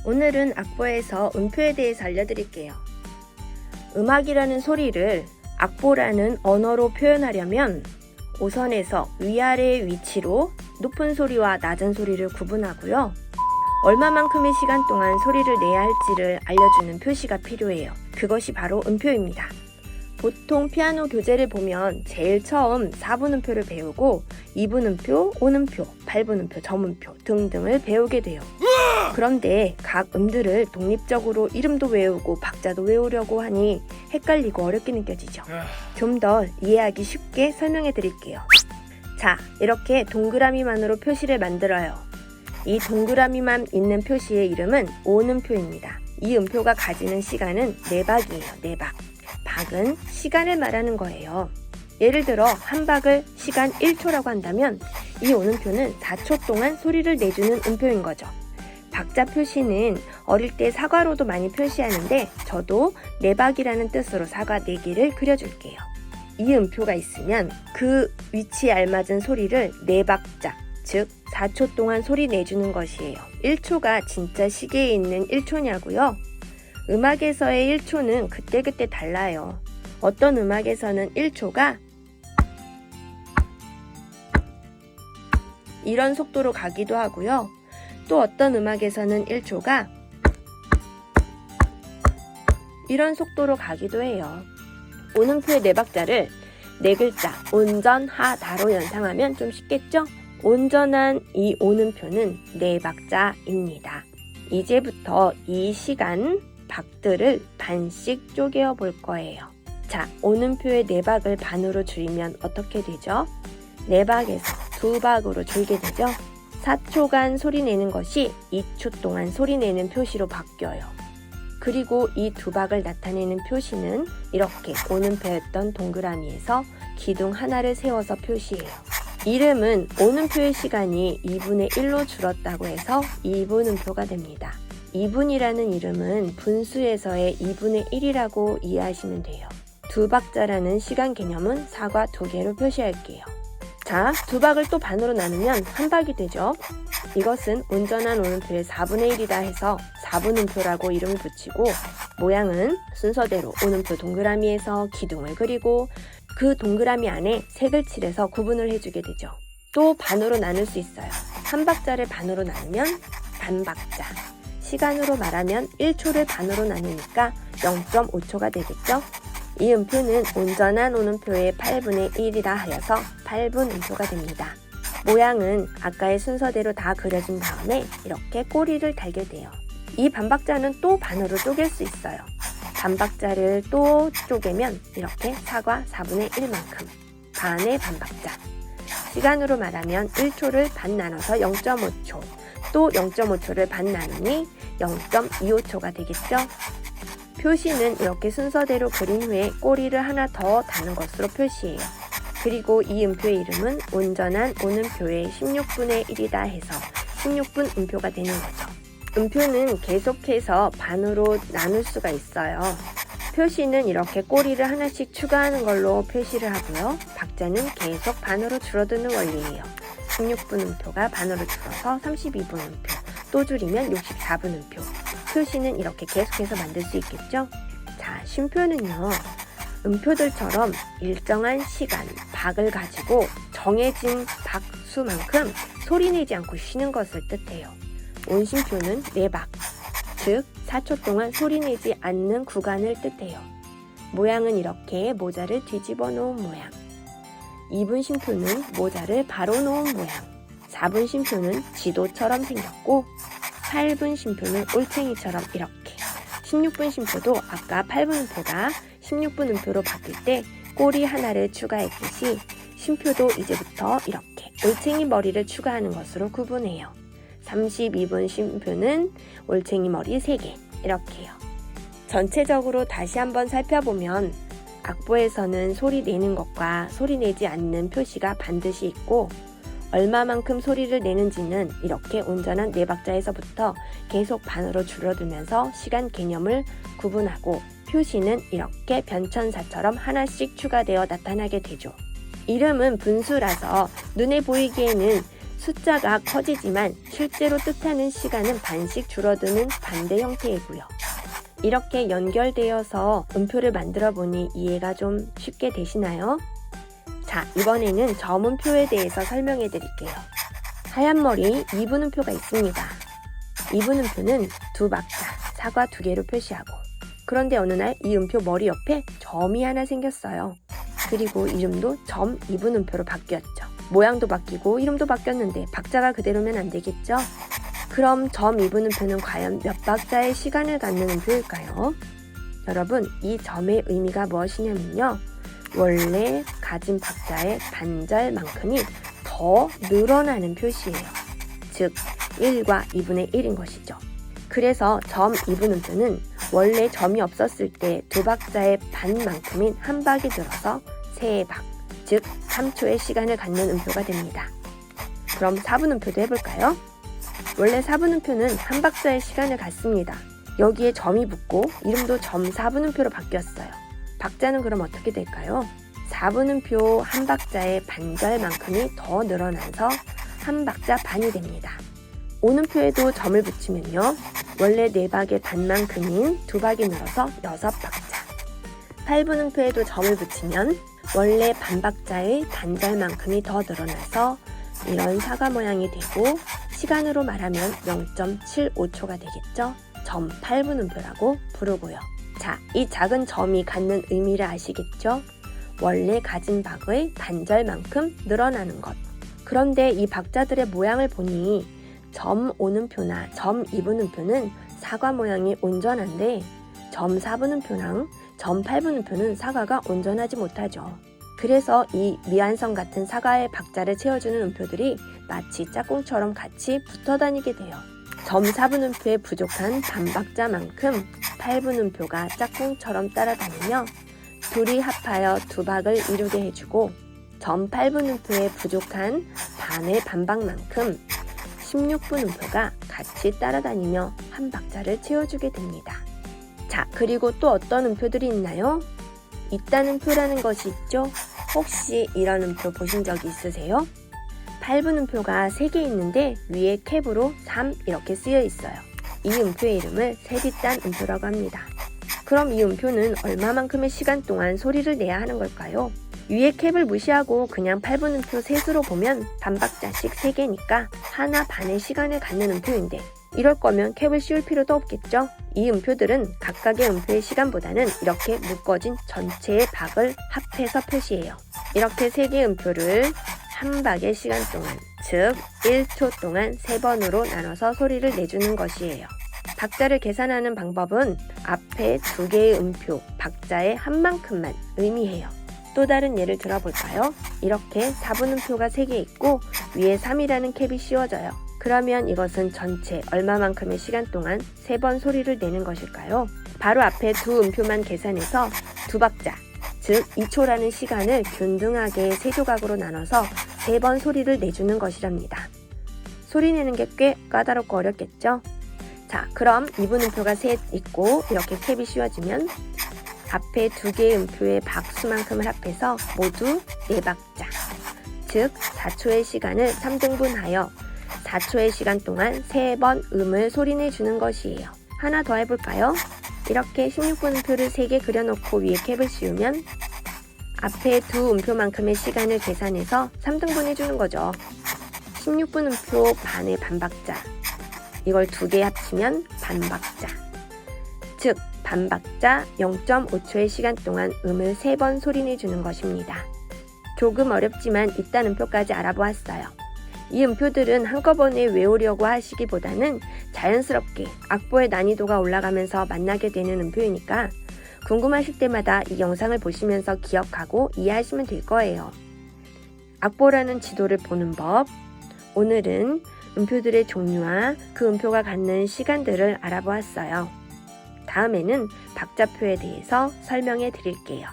오늘은 악보에서 음표에 대해서 알려드릴게요. 음악이라는 소리를 악보라는 언어로 표현하려면 오선에서 위아래의 위치로 높은 소리와 낮은 소리를 구분하고요. 얼마만큼의 시간 동안 소리를 내야 할지를 알려주는 표시가 필요해요. 그것이 바로 음표입니다. 보통 피아노 교재를 보면 제일 처음 4분음표를 배우고 2분음표, 5음표, 8분음표, 저음표 등등을 배우게 돼요. 그런데 각 음들을 독립적으로 이름도 외우고 박자도 외우려고 하니 헷갈리고 어렵게 느껴지죠. 좀 더 이해하기 쉽게 설명해 드릴게요. 자, 이렇게 동그라미만으로 표시를 만들어요. 이 동그라미만 있는 표시의 이름은 오음표입니다. 이 음표가 가지는 시간은 4박이에요. 4박. 박은 시간을 말하는 거예요. 예를 들어 한 박을 시간 1초라고 한다면 이 오음표는 4초 동안 소리를 내주는 음표인 거죠. 박자 표시는 어릴 때 사과로도 많이 표시하는데 저도 4박이라는 뜻으로 사과 4개를 그려줄게요. 이 음표가 있으면 그 위치에 알맞은 소리를 4박자, 즉 4초 동안 소리 내주는 것이에요. 1초가 진짜 시계에 있는 1초냐고요? 음악에서의 1초는 그때그때 달라요. 어떤 음악에서는 1초가 이런 속도로 가기도 하고요. 또 어떤 음악에서는 1초가 이런 속도로 가기도 해요. 오음표의 4박자를 4글자 온전하다로 연상하면 좀 쉽겠죠? 온전한 이 오음표는 4박자입니다. 이제부터 이 시간 박들을 반씩 쪼개어 볼 거예요. 자, 오음표의 4박을 반으로 줄이면 어떻게 되죠? 4박에서 2박으로 줄게 되죠? 4초간 소리 내는 것이 2초 동안 소리 내는 표시로 바뀌어요. 그리고 이 2박을 나타내는 표시는 이렇게 오음표였던 동그라미에서 기둥 하나를 세워서 표시해요. 이름은 오음표의 시간이 2분의 1로 줄었다고 해서 2분음표가 됩니다. 2분이라는 이름은 분수에서의 2분의 1이라고 이해하시면 돼요. 2박자라는 시간 개념은 사과 2개로 표시할게요. 자, 2박을 또 반으로 나누면 1박이 되죠. 이것은 온전한 오음표의 4분의 1이라 해서 4분음표라고 이름을 붙이고 모양은 순서대로 오음표 동그라미에서 기둥을 그리고 그 동그라미 안에 색을 칠해서 구분을 해주게 되죠. 또 반으로 나눌 수 있어요. 1박자를 반으로 나누면 반박자. 시간으로 말하면 1초를 반으로 나누니까 0.5초가 되겠죠? 이 음표는 온전한 오음표의 8분의 1이라 하여서 8분음표가 됩니다. 모양은 아까의 순서대로 다 그려준 다음에 이렇게 꼬리를 달게 돼요. 이 반박자는 또 반으로 쪼갤 수 있어요. 반박자를 또 쪼개면 이렇게 사과 4분의 1만큼 반의 반박자. 시간으로 말하면 1초를 반 나눠서 0.5초, 또 0.5초를 반 나누니 0.25초가 되겠죠? 표시는 이렇게 순서대로 그린 후에 꼬리를 하나 더 다는 것으로 표시해요. 그리고 이 음표의 이름은 온전한 오음표의 16분의 1이다 해서 16분 음표가 되는 거죠. 음표는 계속해서 반으로 나눌 수가 있어요. 표시는 이렇게 꼬리를 하나씩 추가하는 걸로 표시를 하고요. 박자는 계속 반으로 줄어드는 원리예요. 16분음표가 반으로 줄어서 32분음표, 또 줄이면 64분음표. 표시는 이렇게 계속해서 만들 수 있겠죠? 자, 쉼표는요. 음표들처럼 일정한 시간, 박을 가지고 정해진 박수만큼 소리내지 않고 쉬는 것을 뜻해요. 온쉼표는 4박, 즉 4초 동안 소리내지 않는 구간을 뜻해요. 모양은 이렇게 모자를 뒤집어 놓은 모양. 2분 쉼표는 모자를 바로 놓은 모양. 4분 쉼표는 지도처럼 생겼고 8분 쉼표는 올챙이처럼 이렇게. 16분 쉼표도 아까 8분음표가 16분음표로 바뀔 때 꼬리 하나를 추가했듯이 쉼표도 이제부터 이렇게 올챙이 머리를 추가하는 것으로 구분해요. 32분 쉼표는 올챙이 머리 3개 이렇게요. 전체적으로 다시 한번 살펴보면 악보에서는 소리 내는 것과 소리 내지 않는 표시가 반드시 있고 얼마만큼 소리를 내는지는 이렇게 온전한 4박자에서부터 계속 반으로 줄어들면서 시간 개념을 구분하고 표시는 이렇게 변천사처럼 하나씩 추가되어 나타나게 되죠. 이름은 분수라서 눈에 보이기에는 숫자가 커지지만 실제로 뜻하는 시간은 반씩 줄어드는 반대 형태이고요. 이렇게 연결되어서 음표를 만들어 보니 이해가 좀 쉽게 되시나요? 자, 이번에는 점음표에 대해서 설명해 드릴게요. 하얀 머리 이분음표가 있습니다. 이분음표는 두 박자, 사과 두 개로 표시하고, 그런데 어느 날 이 음표 머리 옆에 점이 하나 생겼어요. 그리고 이름도 점 이분음표로 바뀌었죠. 모양도 바뀌고 이름도 바뀌었는데 박자가 그대로면 안 되겠죠? 그럼 점 이분음표는 과연 몇 박자의 시간을 갖는 음표일까요? 여러분, 이 점의 의미가 무엇이냐면요, 원래 가진 박자의 반절만큼이 더 늘어나는 표시예요. 즉 1과 2분의 1인 것이죠. 그래서 점 이분음표는 원래 점이 없었을 때 두 박자의 반만큼인 한 박이 들어서 세 박, 즉 3초의 시간을 갖는 음표가 됩니다. 그럼 4분음표도 해볼까요? 원래 4분음표는 한 박자의 시간을 갖습니다. 여기에 점이 붙고 이름도 점 4분음표로 바뀌었어요. 박자는 그럼 어떻게 될까요? 4분음표 한 박자의 반절만큼이 더 늘어나서 한 박자 반이 됩니다. 오음표에도 점을 붙이면요, 원래 4박의 반만큼인 2박이 늘어서 6박자. 8분음표에도 점을 붙이면 원래 반박자의 반절만큼이 더 늘어나서 이런 사과 모양이 되고, 시간으로 말하면 0.75초가 되겠죠? 점 8분음표라고 부르고요. 자, 이 작은 점이 갖는 의미를 아시겠죠? 원래 가진 박의 반절만큼 늘어나는 것. 그런데 이 박자들의 모양을 보니 점 오음표나 점 이분음표는 사과 모양이 온전한데 점 4분음표랑 점 8분음표는 사과가 온전하지 못하죠. 그래서 이 미완성 같은 사과의 박자를 채워주는 음표들이 마치 짝꿍처럼 같이 붙어 다니게 돼요. 점 4분음표에 부족한 반박자만큼 8분음표가 짝꿍처럼 따라다니며 둘이 합하여 2박을 이루게 해주고, 점 8분음표에 부족한 반의 반박만큼 16분음표가 같이 따라다니며 한 박자를 채워주게 됩니다. 자, 그리고 또 어떤 음표들이 있나요? 있다는 표라는 것이 있죠? 혹시 이런 음표 보신 적이 있으세요? 8분음표가 3개 있는데 위에 캡으로 3 이렇게 쓰여 있어요. 이 음표의 이름을 세뒷단 음표라고 합니다. 그럼 이 음표는 얼마만큼의 시간 동안 소리를 내야 하는 걸까요? 위에 캡을 무시하고 그냥 8분음표 셋으로 보면 반박자씩 3개니까 하나 반의 시간을 갖는 음표인데, 이럴 거면 캡을 씌울 필요도 없겠죠? 이 음표들은 각각의 음표의 시간보다는 이렇게 묶어진 전체의 박을 합해서 표시해요. 이렇게 3개의 음표를 한 박의 시간 동안, 즉 1초 동안 3번으로 나눠서 소리를 내주는 것이에요. 박자를 계산하는 방법은 앞에 2개의 음표, 박자의 한 만큼만 의미해요. 또 다른 예를 들어볼까요? 이렇게 4분음표가 3개 있고 위에 3이라는 캡이 씌워져요. 그러면 이것은 전체 얼마만큼의 시간 동안 3번 소리를 내는 것일까요? 바로 앞에 2음표만 계산해서 2박자, 즉 2초라는 시간을 균등하게 3조각으로 나눠서 3번 소리를 내주는 것이랍니다. 소리 내는 게 꽤 까다롭고 어렵겠죠? 자, 그럼 2분음표가 3 있고 이렇게 캡이 씌워지면 앞에 2개의 음표의 박수만큼을 합해서 모두 4박자, 즉 4초의 시간을 3등분하여 4초의 시간 동안 3번 음을 소리내주는 것이에요. 하나 더 해볼까요? 이렇게 16분음표를 3개 그려놓고 위에 캡을 씌우면 앞에 2음표만큼의 시간을 계산해서 3등분해주는 거죠. 16분음표 반의 반박자, 이걸 2개 합치면 반박자, 즉 반박자 0.5초의 시간 동안 음을 3번 소리내주는 것입니다. 조금 어렵지만 이딴 음표까지 알아보았어요. 이 음표들은 한꺼번에 외우려고 하시기보다는 자연스럽게 악보의 난이도가 올라가면서 만나게 되는 음표이니까 궁금하실 때마다 이 영상을 보시면서 기억하고 이해하시면 될 거예요. 악보라는 지도를 보는 법, 오늘은 음표들의 종류와 그 음표가 갖는 시간들을 알아보았어요. 다음에는 박자표에 대해서 설명해 드릴게요.